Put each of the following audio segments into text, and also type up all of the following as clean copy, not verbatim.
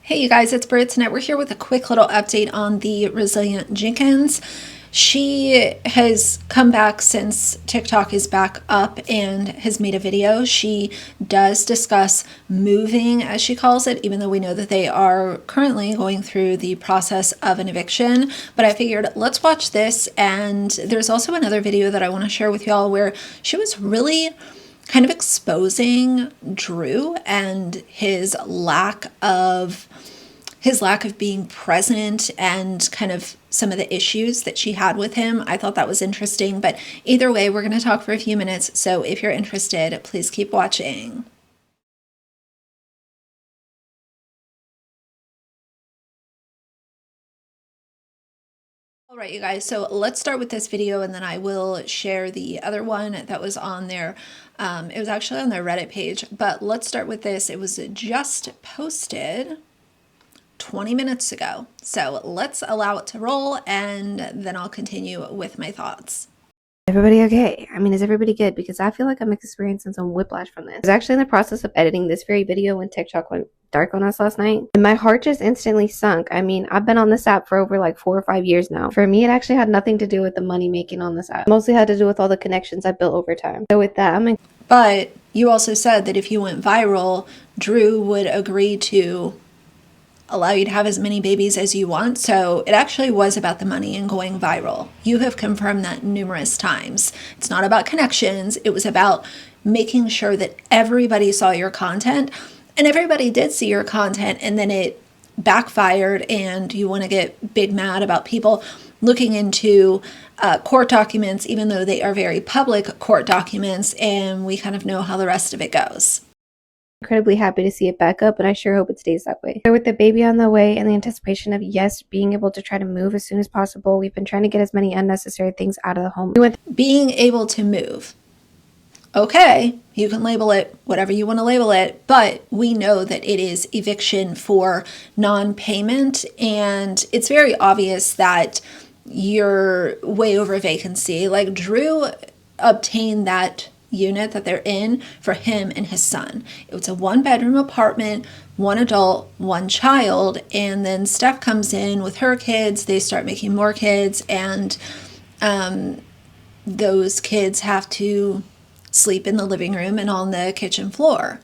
Hey you guys, it's Brit tonight. We're here with a quick little update on the Resilient Jenkins. She has come back since TikTok is back up and has made a video. She does discuss moving, as she calls it, even though we know that they are currently going through the process of an eviction. But I figured let's watch this. And there's also another video that I want to share with y'all where she was really kind of exposing Drew and his lack of being present and kind of some of the issues that she had with him. I thought that was interesting, but either way, we're going to talk for a few minutes. So if you're interested, please keep watching. All right, you guys, so let's start with this video and then I will share the other one that was on there. It was actually on their Reddit page, but let's start with this. It was just posted 20 minutes ago. So let's allow it to roll and then I'll continue with my thoughts. Everybody okay? I mean, is everybody good? Because I feel like I'm experiencing some whiplash from this. I was actually in the process of editing this very video when TikTok went dark on us last night, and my heart just instantly sunk. I mean, I've been on this app for over like 4 or 5 years now. For me, it actually had nothing to do with the money making on this app. It mostly had to do with all the connections I built over time. So with that, But you also said that if you went viral, Drew would agree to allow you to have as many babies as you want. So it actually was about the money and going viral. You have confirmed that numerous times. It's not about connections. It was about making sure that everybody saw your content, and everybody did see your content, and then it backfired and you want to get big mad about people looking into court documents, even though they are very public court documents, and we kind of know how the rest of it goes. incredibly happy to see it back up, and I sure hope it stays that way. So with the baby on the way and the anticipation of being able to try to move as soon as possible, we've been trying to get as many unnecessary things out of the home. Being able to move. Okay, you can label it whatever you want to label it, but we know that it is eviction for non-payment, and it's very obvious that you're way over vacancy. Like Drew obtained that unit that they're in for him and his son. It was a 1-bedroom apartment, 1 adult, 1 child, and then Steph comes in with her kids. They start making more kids, and those kids have to sleep in the living room and on the kitchen floor.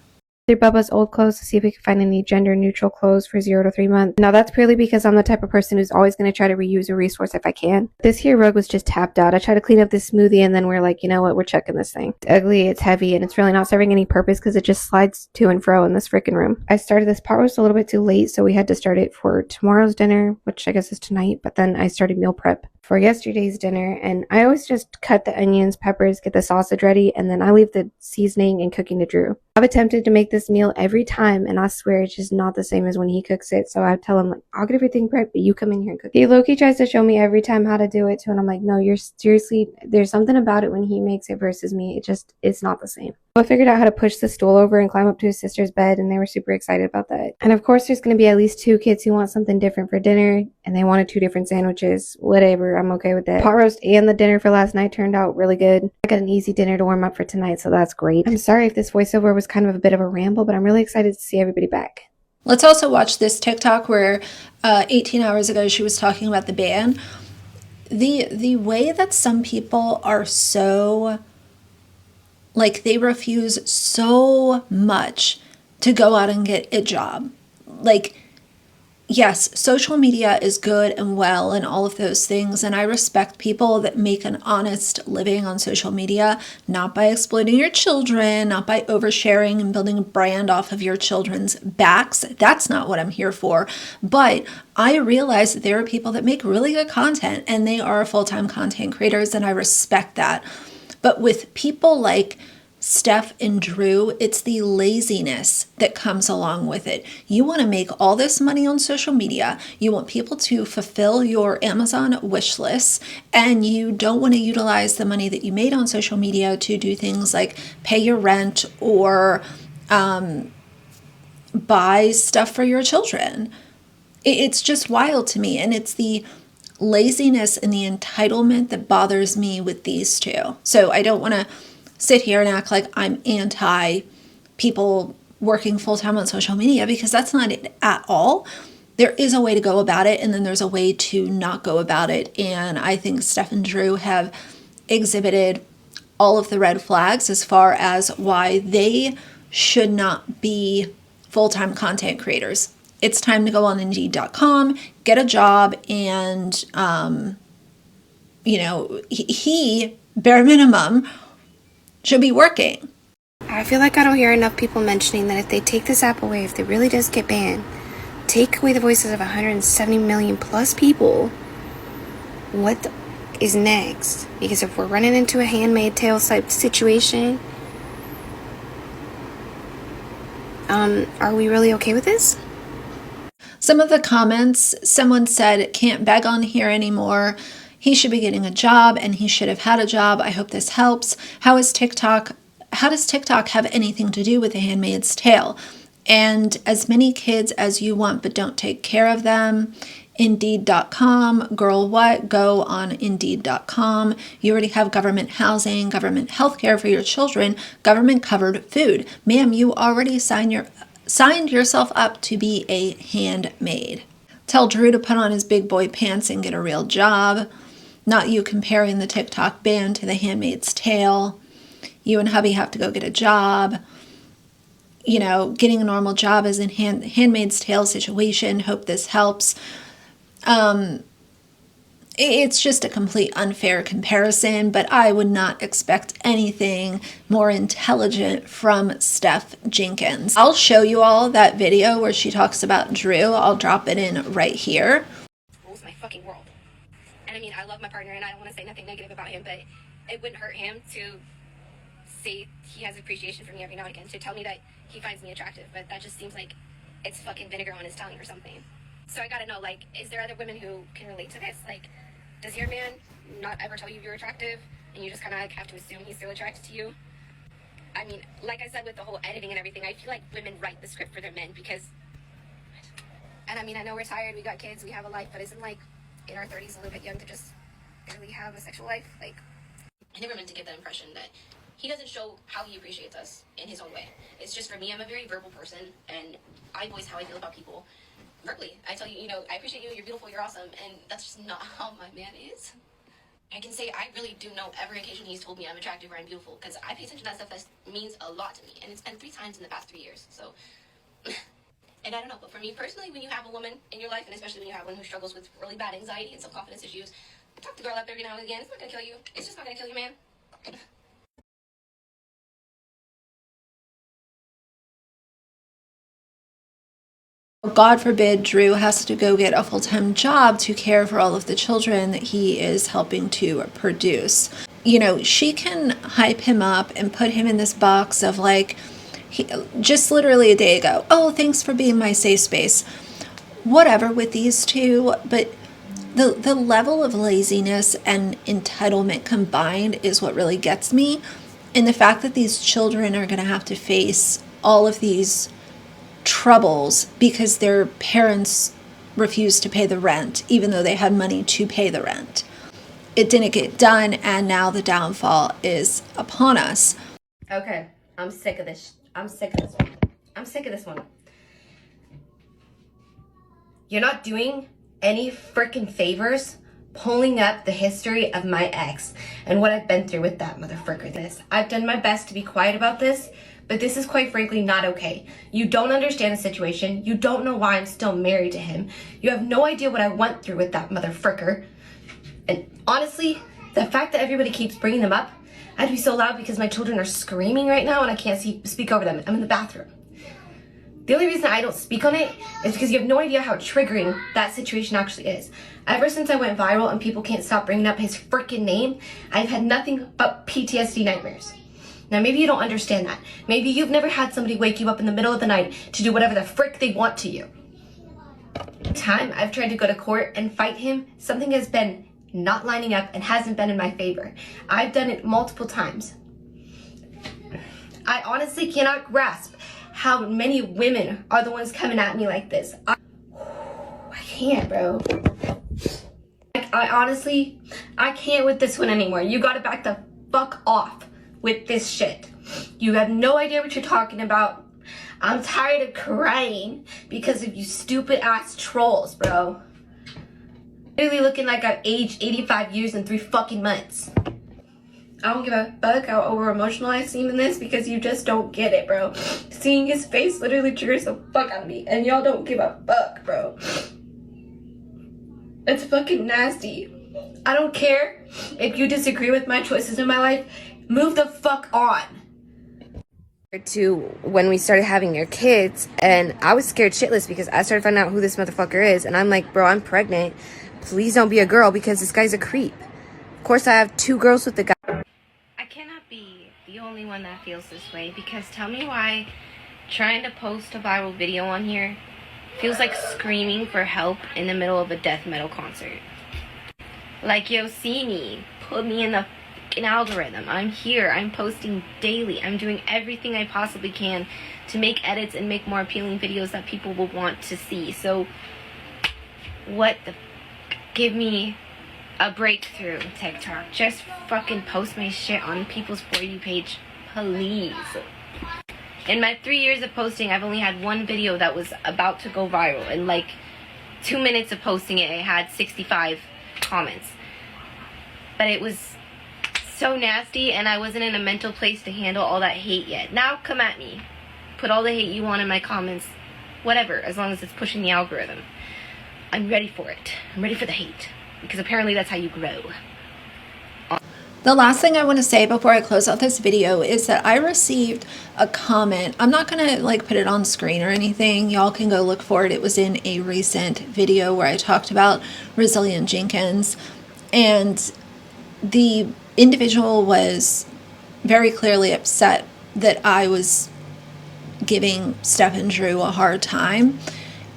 Through Bubba's old clothes to see if we could find any gender neutral clothes for 0 to 3 months. Now that's purely because I'm the type of person who's always going to try to reuse a resource if I can. This here rug was just tapped out. I tried to clean up this smoothie and then we're like, you know what, we're checking this thing. It's ugly, it's heavy, and it's really not serving any purpose because it just slides to and fro in this freaking room. I started this pot roast a little bit too late, so we had to start it for tomorrow's dinner, which I guess is tonight, but then I started meal prep for yesterday's dinner, and I always just cut the onions, peppers, get the sausage ready, and then I leave the seasoning and cooking to Drew. I've attempted to make this meal every time, and I swear it's just not the same as when he cooks it. So I tell him, like, I'll get everything prepped, but you come in here and cook. He low-key tries to show me every time how to do it too, and I'm like, no, you're seriously, there's something about it when he makes it versus me. It's not the same. I figured out how to push the stool over and climb up to his sister's bed, and they were super excited about that. And of course, there's going to be at least 2 kids who want something different for dinner, and they wanted 2 different sandwiches. Whatever, I'm okay with that. Pot roast and the dinner for last night turned out really good. I got an easy dinner to warm up for tonight, so that's great. I'm sorry if this voiceover was kind of a bit of a ramble, but I'm really excited to see everybody back. Let's also watch this TikTok where 18 hours ago she was talking about the ban. The way that some people are so, like, they refuse so much to go out and get a job. Like, yes, social media is good and well and all of those things, and I respect people that make an honest living on social media, not by exploiting your children, not by oversharing and building a brand off of your children's backs. That's not what I'm here for. But I realize that there are people that make really good content and they are full-time content creators, and I respect that. But with people like Steph and Drew, it's the laziness that comes along with it. You want to make all this money on social media. You want people to fulfill your Amazon wish list, and you don't want to utilize the money that you made on social media to do things like pay your rent or buy stuff for your children. It's just wild to me, and it's the laziness and the entitlement that bothers me with these two. So I don't want to sit here and act like I'm anti people working full-time on social media, because that's not it at all. There is a way to go about it, and then there's a way to not go about it. And I think Steph and Drew have exhibited all of the red flags as far as why they should not be full-time content creators. It's time to go on Indeed.com, get a job, and, he, bare minimum, should be working. I feel like I don't hear enough people mentioning that if they take this app away, if it really does get banned, take away the voices of 170 million plus people, what is next? Because if we're running into a Handmaid Tale type situation, are we really okay with this? Some of the comments, someone said, can't beg on here anymore. He should be getting a job, and he should have had a job. I hope this helps. How does TikTok have anything to do with The Handmaid's Tale? And as many kids as you want, but don't take care of them. Indeed.com, girl, what? Go on Indeed.com. You already have government housing, government health care for your children, government covered food. Ma'am, you already signed yourself up to be a handmaid. Tell Drew to put on his big boy pants and get a real job. Not you comparing the TikTok ban to The Handmaid's Tale. You and hubby have to go get a job. Getting a normal job is in Handmaid's Tale situation. Hope this helps. It's just a complete unfair comparison, but I would not expect anything more intelligent from Steph Jenkins. I'll show you all that video where she talks about Drew. I'll drop it in right here. Rules my fucking world. And I mean, I love my partner and I don't want to say nothing negative about him, but it wouldn't hurt him to say he has appreciation for me every now and again, to tell me that he finds me attractive, but that just seems like it's fucking vinegar on his tongue or something. So I gotta know, is there other women who can relate to this? Does your man not ever tell you you're attractive, and you just kind of have to assume he's still attracted to you? I mean, like I said, with the whole editing and everything, I feel like women write the script for their men because... And I mean, I know we're tired, we got kids, we have a life, but isn't in our 30s a little bit young to just barely have a sexual life? I never meant to give that impression that he doesn't show how he appreciates us in his own way. It's just, for me, I'm a very verbal person, and I voice how I feel about people verbally. I tell you, I appreciate you, you're beautiful, you're awesome, and that's just not how my man is. I can say I really do know every occasion he's told me I'm attractive or I'm beautiful, because I pay attention to that stuff that means a lot to me, and it's been 3 times in the past 3 years, so... And I don't know, but for me personally, when you have a woman in your life, and especially when you have one who struggles with really bad anxiety and self-confidence issues, talk the girl up every now and again. It's not gonna kill you. It's just not gonna kill you, man. God forbid Drew has to go get a full-time job to care for all of the children that he is helping to produce. She can hype him up and put him in this box of just literally a day ago, oh, thanks for being my safe space. Whatever with these two, but the level of laziness and entitlement combined is what really gets me. And the fact that these children are going to have to face all of these troubles because their parents refused to pay the rent, even though they had money to pay the rent. It didn't get done, and now the downfall is upon us. Okay, I'm sick of this. I'm sick of this one. I'm sick of this one. You're not doing any freaking favors pulling up the history of my ex and what I've been through with that motherfucker. I've done my best to be quiet about this, but this is quite frankly not okay. You don't understand the situation. You don't know why I'm still married to him. You have no idea what I went through with that motherfucker. And honestly, the fact that everybody keeps bringing them up, I'd be so loud because my children are screaming right now and I can't speak over them. I'm in the bathroom. The only reason I don't speak on it is because you have no idea how triggering that situation actually is. Ever since I went viral and people can't stop bringing up his freaking name, I've had nothing but PTSD nightmares. Now, maybe you don't understand that. Maybe you've never had somebody wake you up in the middle of the night to do whatever the frick they want to you. Time I've tried to go to court and fight him, something has been not lining up and hasn't been in my favor. I've done it multiple times. I honestly cannot grasp how many women are the ones coming at me like this. I can't, bro. I can't with this one anymore. You gotta back the fuck off with this shit. You have no idea what you're talking about. I'm tired of crying because of you stupid ass trolls, bro. Literally looking like I've aged 85 years in 3 fucking months. I don't give a fuck how over emotional I seem in this because you just don't get it, bro. Seeing his face literally triggers the fuck out of me, and y'all don't give a fuck, bro. It's fucking nasty. I don't care if you disagree with my choices in my life. Move the fuck on. To when we started having your kids, and I was scared shitless because I started finding out who this motherfucker is, and I'm like, bro, I'm pregnant. Please don't be a girl because this guy's a creep. Of course, I have 2 girls with the guy. I cannot be the only one that feels this way, because tell me why trying to post a viral video on here feels like screaming for help in the middle of a death metal concert. Like, yo, see me, put me in the fucking algorithm. I'm here, I'm posting daily, I'm doing everything I possibly can to make edits and make more appealing videos that people will want to see. So, what the give me a breakthrough, TikTok. Just fucking post my shit on people's For You page, please. In my 3 years of posting, I've only had 1 video that was about to go viral. In like 2 minutes of posting it, it had 65 comments. But it was so nasty, and I wasn't in a mental place to handle all that hate yet. Now, come at me. Put all the hate you want in my comments. Whatever, as long as it's pushing the algorithm. I'm ready for it. I'm ready for the hate. Because apparently that's how you grow. The last thing I want to say before I close out this video is that I received a comment. I'm not going to like put it on screen or anything. Y'all can go look for it. It was in a recent video where I talked about Resilient Jenkins, and the individual was very clearly upset that I was giving Steph and Drew a hard time,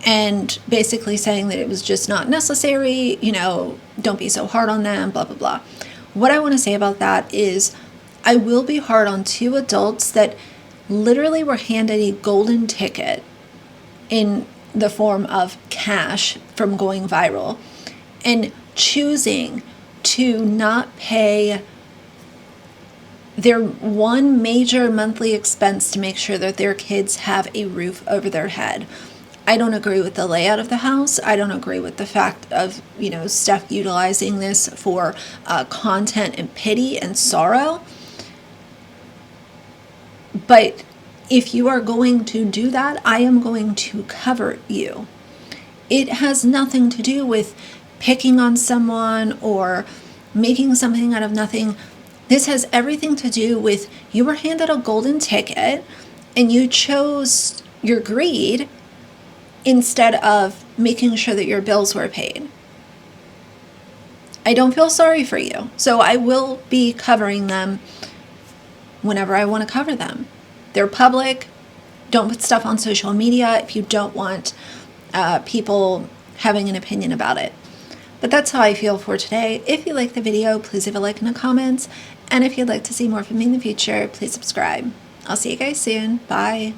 and basically saying that it was just not necessary, you know, don't be so hard on them, blah, blah, blah. What I want to say about that is I will be hard on 2 adults that literally were handed a golden ticket in the form of cash from going viral and choosing to not pay their one major monthly expense to make sure that their kids have a roof over their head. I don't agree with the layout of the house. I don't agree with the fact of, you know, Steph utilizing this for content and pity and sorrow. But if you are going to do that, I am going to cover you. It has nothing to do with picking on someone or making something out of nothing. This has everything to do with you were handed a golden ticket and you chose your greed instead of making sure that your bills were paid. I don't feel sorry for you, so I will be covering them whenever I want to cover them. They're public. Don't put stuff on social media if you don't want people having an opinion about it. But that's how I feel for today. If you like the video, please leave a like in the comments. And if you'd like to see more from me in the future, please subscribe. I'll see you guys soon. Bye.